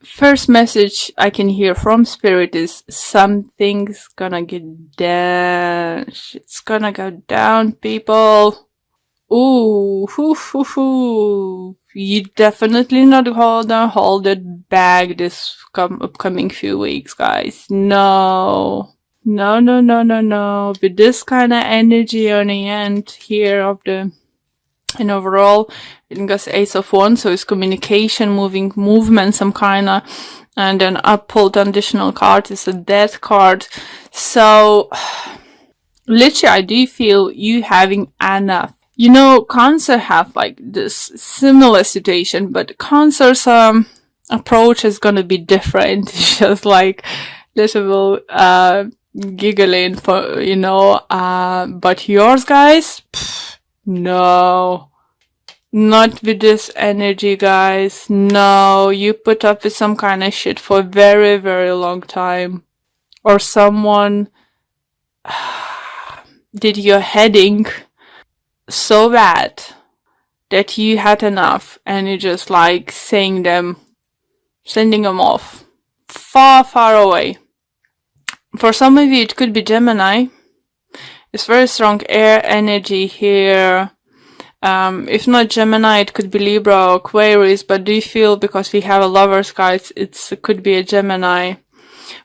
first message I can hear from spirit is something's gonna get down. Shit's gonna go down, people. Ooh, hoo, hoo, hoo. You definitely not gonna hold it back this upcoming few weeks, guys. No. No, no, no, no, no. With this kind of energy on the end here of the, and overall, it goes Ace of Wands, so it's communication, movement, some kind of, and then up pulled additional card is a Death card. So, literally, I do feel you having enough. You know, Cancer have like this similar situation, but Cancer's approach is gonna be different. It's just like little giggling for, you know, but yours, guys, no. Not with this energy, guys. No, you put up with some kind of shit for a very, very long time. Or someone did your heading so bad that you had enough and you just like sending them off far, far away. For some of you, it could be Gemini. It's very strong air energy here. If not Gemini, it could be Libra or Aquarius, but do you feel, because we have a Lovers card, it could be a Gemini.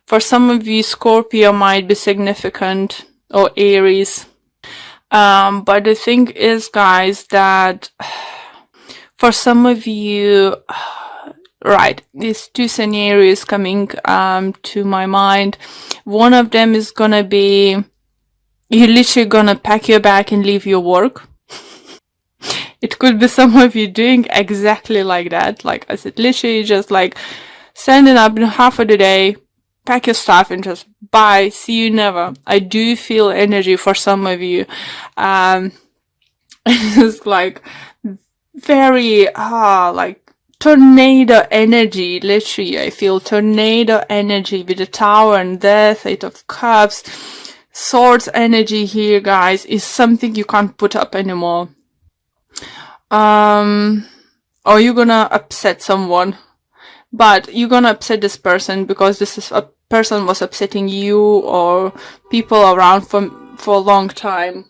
For some of you, Scorpio might be significant, or Aries. But the thing is, guys, that for some of you, right, these two scenarios coming to my mind. One of them is gonna be, you're literally gonna pack your bag and leave your work. It could be some of you doing exactly like that. Like I said, literally just like standing up in half of the day, pack your stuff and just bye, see you never. I do feel energy for some of you. It's like very, like tornado energy. Literally, I feel tornado energy with the Tower and Death, Eight of Cups. Swords energy here, guys, is something you can't put up anymore. Or you're gonna upset someone, but you're gonna upset this person because this is a person was upsetting you or people around for a long time.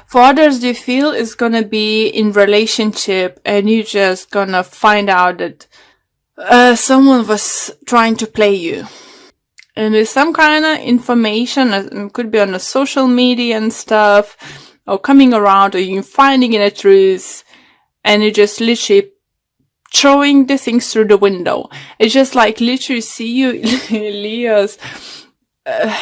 For others, you feel is gonna be in relationship and you just gonna find out that someone was trying to play you. And there's some kind of information, it could be on the social media and stuff, or coming around, or you finding in a truth, and you just literally throwing the things through the window. It's just like literally see you, Leos, it's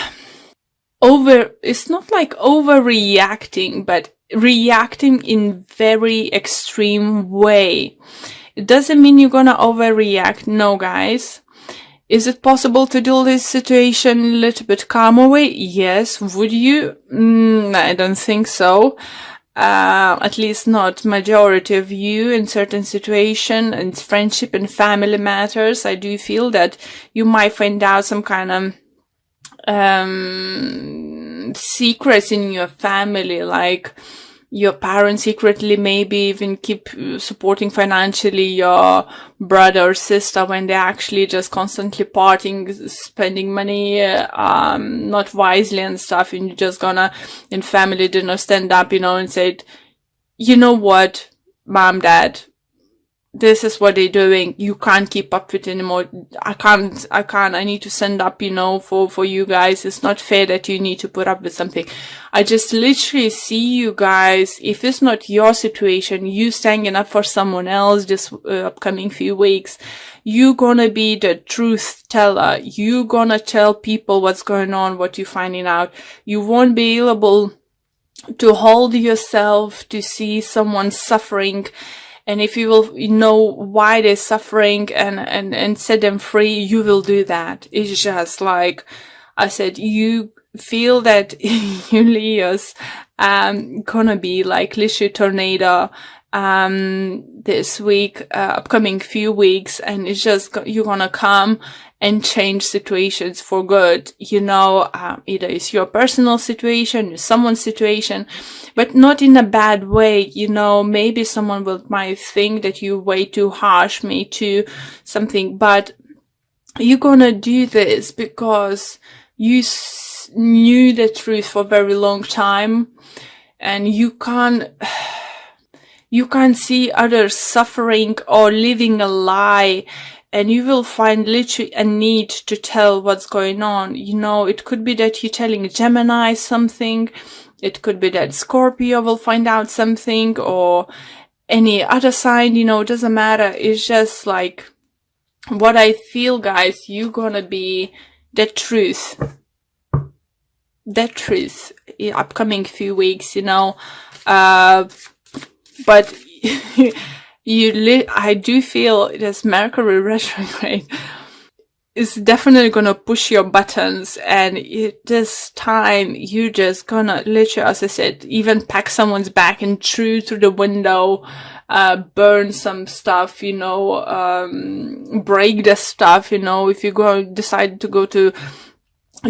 not like overreacting, but reacting in very extreme way. It doesn't mean you're gonna overreact, no, guys. Is it possible to do this situation a little bit calmer way? Yes. Would you? I don't think so. At least not majority of you in certain situation and friendship and family matters. I do feel that you might find out some kind of secrets in your family, like your parents secretly maybe even keep supporting financially your brother or sister when they're actually just constantly partying, spending money, not wisely and stuff, and you're just gonna, in family dinner, stand up, and say, you know what, mom, dad, this is what they're doing. You can't keep up with it anymore. I can't. I need to stand up, for you guys. It's not fair that you need to put up with something. I just literally see you guys. If it's not your situation, you standing up for someone else this upcoming few weeks, you gonna be the truth teller. You gonna tell people what's going on, what you're finding out. You won't be able to hold yourself to see someone suffering. And if you will know why they're suffering and set them free, you will do that. It's just like I said, you feel that you Leos, gonna be like literally tornado, this week, upcoming few weeks, and it's just, you're gonna come and change situations for good. You know, either it's your personal situation, it's someone's situation, but not in a bad way. You know, maybe someone might think that you're way too harsh, me too, something, but you're gonna do this because you knew the truth for a very long time, and you can't see others suffering or living a lie, and you will find literally a need to tell what's going on. You know, it could be that you're telling Gemini something, it could be that Scorpio will find out something, or any other sign, you know, it doesn't matter. It's just like, what I feel, guys, you're gonna be the truth in upcoming few weeks, you know, but I do feel this Mercury retrograde is definitely gonna push your buttons, and this time you just gonna literally, as I said, even pack someone's bag and through the window, burn some stuff, you know, break the stuff, you know, if you decide to go to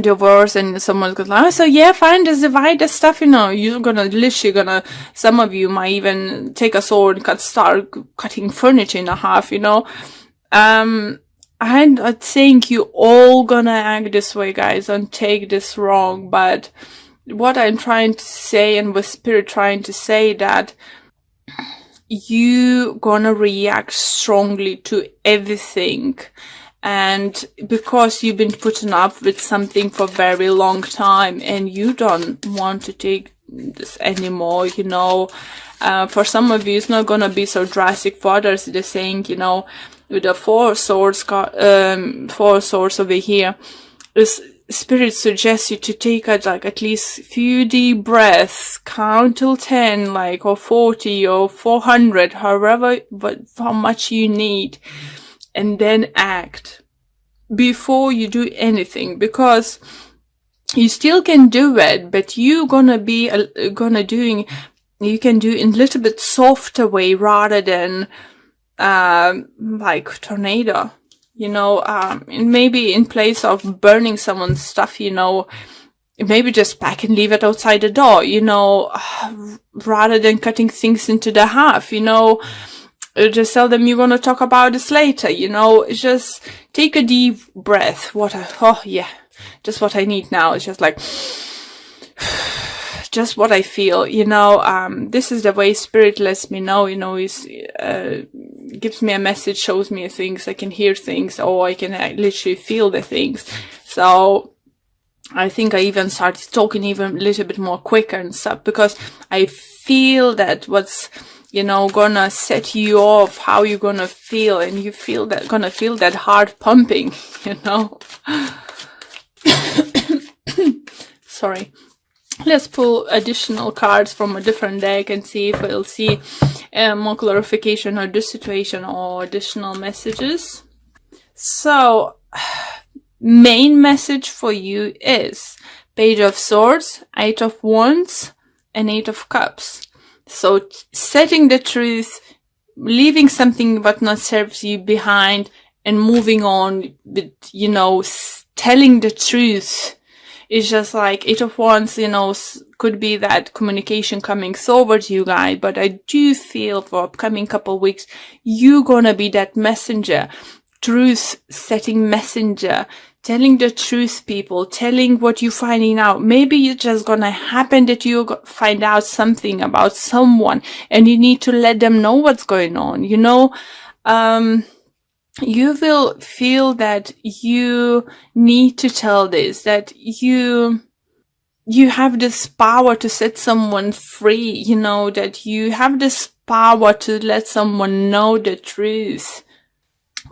divorce and someone's goes like, oh, so yeah, fine, just divide the stuff, you know, you're literally some of you might even take a sword and start cutting furniture in half, you know. I'm not saying you all gonna act this way, guys, don't take this wrong, but what I'm trying to say, and with Spirit trying to say, that you gonna react strongly to everything. And because you've been putting up with something for a very long time, and you don't want to take this anymore, you know, for some of you, it's not gonna be so drastic. For others, they're saying, you know, with the four swords over here, Spirit suggests you to take at least few deep breaths, count till 10, like, or 40 or 400, how much you need, and then act before you do anything, because you still can do it, but you you can do in a little bit softer way rather than like tornado, you know, and maybe in place of burning someone's stuff, you know, maybe just pack and leave it outside the door, you know, rather than cutting things into the half, you know. Just tell them you're gonna talk about this later, you know. Just take a deep breath. Just what I need now. It's just like, just what I feel, you know. This is the way Spirit lets me know, you know, gives me a message, shows me things, I can hear things, or I can literally feel the things. So I think I even started talking even a little bit more quicker and stuff, because I feel that what's, you know, gonna set you off, how you're gonna feel, and you gonna feel that heart pumping, you know. Sorry. Let's pull additional cards from a different deck and see if we'll see more clarification on this situation or additional messages. So, main message for you is Page of Swords, Eight of Wands, and Eight of Cups. So, setting the truth, leaving something that not serves you behind, and moving on with, you know, telling the truth. It's just like Eight of Wands, you know, could be that communication coming towards you guys, but I do feel for upcoming couple weeks, you're gonna be that messenger, truth-setting messenger, telling the truth, people, telling what you're finding out. Maybe it's just gonna happen that you find out something about someone, and you need to let them know what's going on, you know. You will feel that you need to tell this, that you have this power to set someone free, you know, that you have this power to let someone know the truth.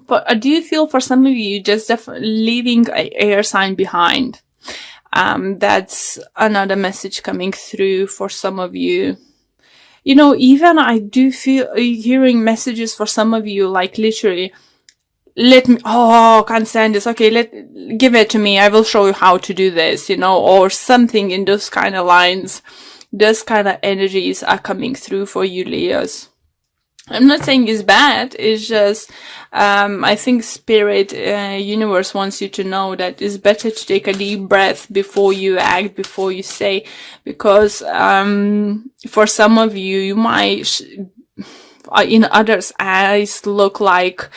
But I do feel for some of you, just leaving an air sign behind. That's another message coming through for some of you. You know, even I do feel hearing messages for some of you, like literally, can't stand this. Okay, give it to me. I will show you how to do this, you know, or something in those kind of lines. Those kind of energies are coming through for you, Leos. I'm not saying it's bad. It's just, I think spirit, universe wants you to know that it's better to take a deep breath before you act, before you say, because, for some of you, you might, in others' eyes, look like,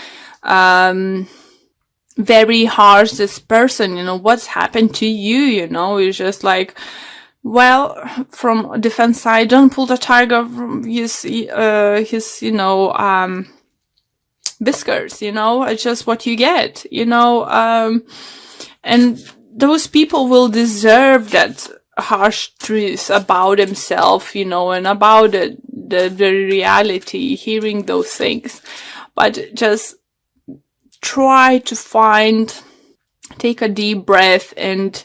very harsh this person, what's happened to you, it's just like, well, from defense side, don't pull the tiger from his whiskers, it's just what you get, and those people will deserve that harsh truth about himself, and about the reality, hearing those things. But just try to take a deep breath and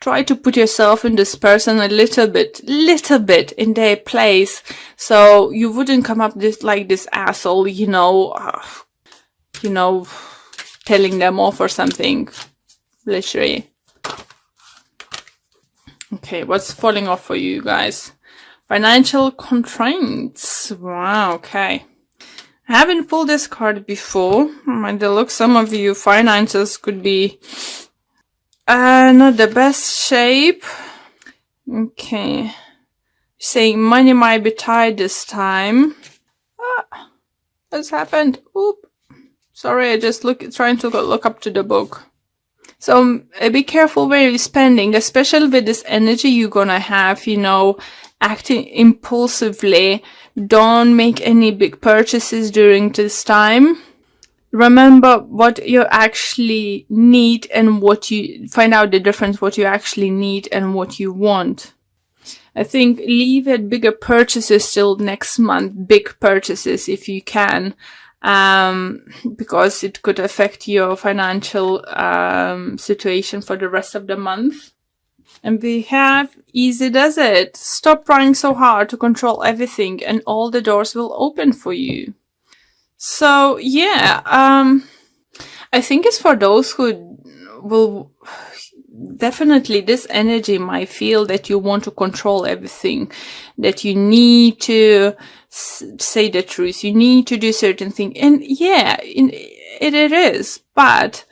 try to put yourself in this person a little bit in their place, so you wouldn't come up like this asshole, telling them off or something, literally. Okay, what's falling off for you guys? Financial constraints. Wow, okay. I haven't pulled this card before. By the look, some of you finances could be not the best shape. Okay. Saying money might be tight this time. What's happened? Oop. Sorry, I just trying to look up to the book. So be careful where you're spending, especially with this energy you're gonna have, acting impulsively. Don't make any big purchases during this time. Remember what you actually need and find out the difference, what you actually need and what you want. I think leave it bigger purchases till next month, big purchases if you can, because it could affect your financial situation for the rest of the month. And we have easy does it. Stop trying so hard to control everything and all the doors will open for you. So yeah, I think it's for those who will definitely, this energy might feel that you want to control everything, that you need to say the truth, you need to do certain things, and yeah, it is. But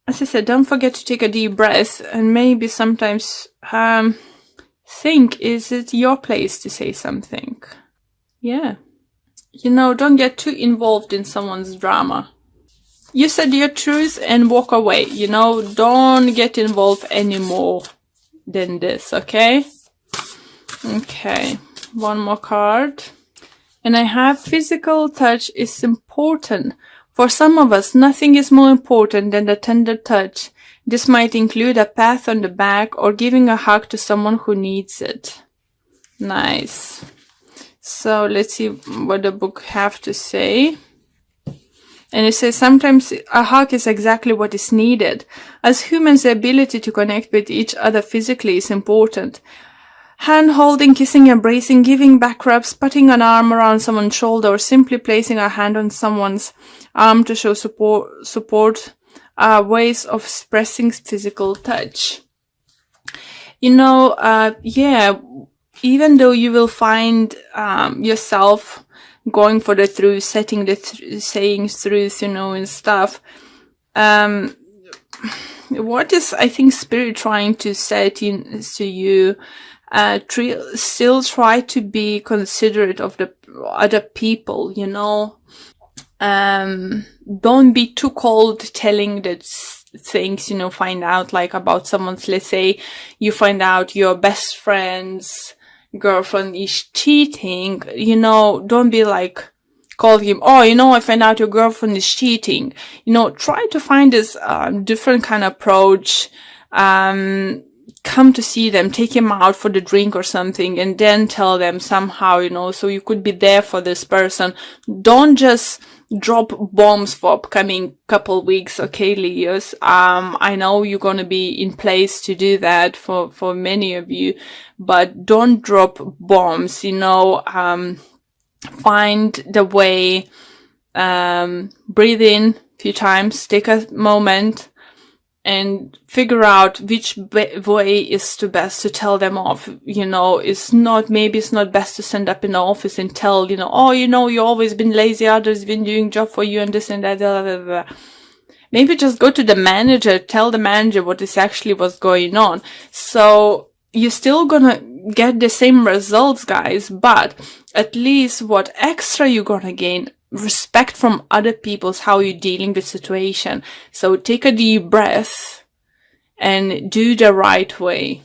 as I said, don't forget to take a deep breath and maybe sometimes think, is it your place to say something? Yeah. Don't get too involved in someone's drama. You said your truth and walk away, don't get involved any more than this, okay? Okay, one more card. And I have physical touch is important. For some of us, nothing is more important than the tender touch. This might include a pat on the back or giving a hug to someone who needs it. Nice. So let's see what the book have to say. And it says, sometimes a hug is exactly what is needed. As humans, the ability to connect with each other physically is important. Hand holding, kissing, embracing, giving back rubs, putting an arm around someone's shoulder, or simply placing a hand on someone's arm to show support are ways of expressing physical touch. Yeah, even though you will find yourself going for the truth, saying truth, and stuff. What is, I think, Spirit trying to say to you? Still try to be considerate of the other people, don't be too cold telling the things, find out like about someone's, let's say you find out your best friend's girlfriend is cheating, don't be like, call him, I find out your girlfriend is cheating. Try to find this different kind of approach. Come to see them, take him out for the drink or something, and then tell them somehow, so you could be there for this person. Don't just drop bombs for upcoming couple weeks, okay, Leos? I know you're gonna be in place to do that for many of you, but don't drop bombs, find the way, breathe in a few times, take a moment, and figure out which way is the best to tell them off. You know, maybe it's not best to stand up in the office and tell, you know, oh, you know, you've always been lazy, others been doing job for you and this and that, blah, blah, blah. Maybe just go to the manager, tell the manager what is actually what's going on. So you're still gonna get the same results, guys, but at least what extra you're gonna gain, respect from other people's how you're dealing with situation. So take a deep breath and do the right way.